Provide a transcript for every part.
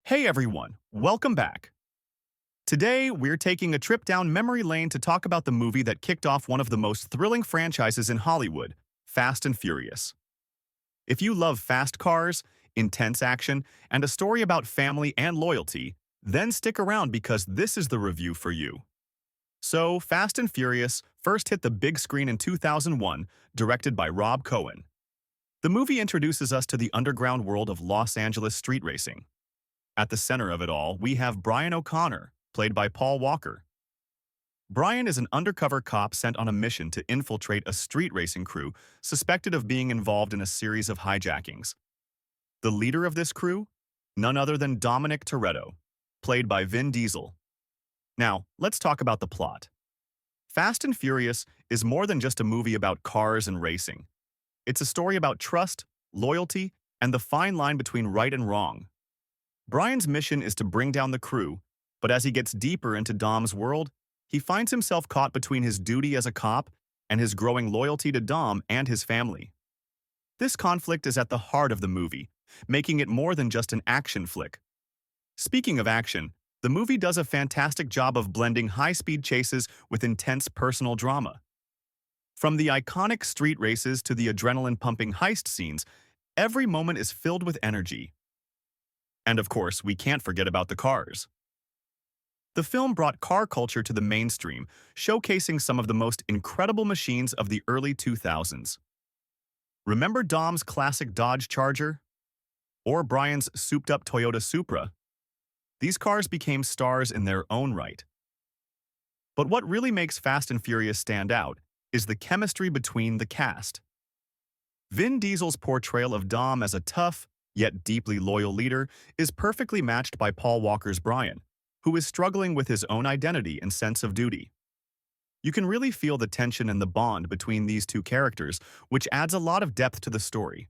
Hey everyone, welcome back. Today, we're taking a trip down memory lane to talk about the movie that kicked off one of the most thrilling franchises in Hollywood, Fast and Furious. If you love fast cars, intense action, and a story about family and loyalty, then stick around because this is the review for you. So, Fast and Furious first hit the big screen in 2001, directed by Rob Cohen. The movie introduces us to the underground world of Los Angeles street racing. At the center of it all, we have Brian O'Connor, played by Paul Walker. Brian is an undercover cop sent on a mission to infiltrate a street racing crew suspected of being involved in a series of hijackings. The leader of this crew? None other than Dominic Toretto, played by Vin Diesel. Now, let's talk about the plot. Fast and Furious is more than just a movie about cars and racing. It's a story about trust, loyalty, and the fine line between right and wrong. Brian's mission is to bring down the crew, but as he gets deeper into Dom's world, he finds himself caught between his duty as a cop and his growing loyalty to Dom and his family. This conflict is at the heart of the movie, making it more than just an action flick. Speaking of action, the movie does a fantastic job of blending high-speed chases with intense personal drama. From the iconic street races to the adrenaline-pumping heist scenes, every moment is filled with energy. And of course, we can't forget about the cars. The film brought car culture to the mainstream, showcasing some of the most incredible machines of the early 2000s. Remember Dom's classic Dodge Charger? Or Brian's souped-up Toyota Supra? These cars became stars in their own right. But what really makes Fast and Furious stand out is the chemistry between the cast. Vin Diesel's portrayal of Dom as a tough, yet deeply loyal leader is perfectly matched by Paul Walker's Brian, who is struggling with his own identity and sense of duty. You can really feel the tension and the bond between these two characters, which adds a lot of depth to the story.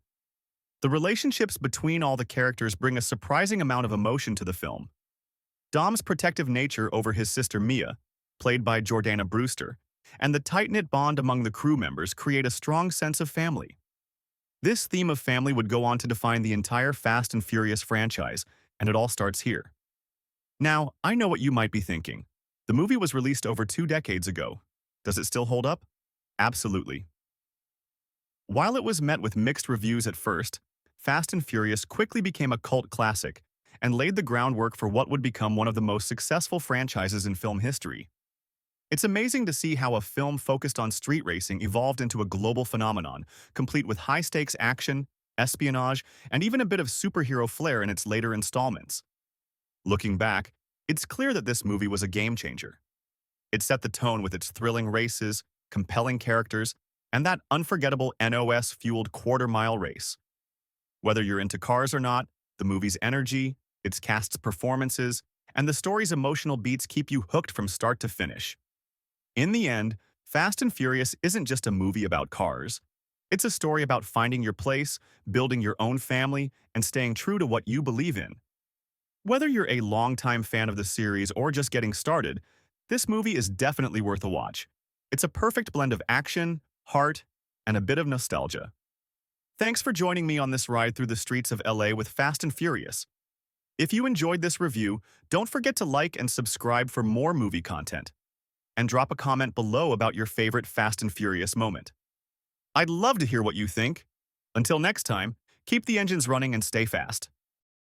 The relationships between all the characters bring a surprising amount of emotion to the film. Dom's protective nature over his sister Mia, played by Jordana Brewster, and the tight-knit bond among the crew members create a strong sense of family. This theme of family would go on to define the entire Fast and Furious franchise, and it all starts here. Now, I know what you might be thinking. The movie was released over 2 decades ago. Does it still hold up? Absolutely. While it was met with mixed reviews at first, Fast and Furious quickly became a cult classic and laid the groundwork for what would become one of the most successful franchises in film history. It's amazing to see how a film focused on street racing evolved into a global phenomenon, complete with high-stakes action, espionage, and even a bit of superhero flair in its later installments. Looking back, it's clear that this movie was a game-changer. It set the tone with its thrilling races, compelling characters, and that unforgettable NOS-fueled quarter-mile race. Whether you're into cars or not, the movie's energy, its cast's performances, and the story's emotional beats keep you hooked from start to finish. In the end, Fast and Furious isn't just a movie about cars. It's a story about finding your place, building your own family, and staying true to what you believe in. Whether you're a longtime fan of the series or just getting started, this movie is definitely worth a watch. It's a perfect blend of action, heart, and a bit of nostalgia. Thanks for joining me on this ride through the streets of LA with Fast and Furious. If you enjoyed this review, don't forget to like and subscribe for more movie content. And drop a comment below about your favorite Fast and Furious moment. I'd love to hear what you think. Until next time, keep the engines running and stay fast.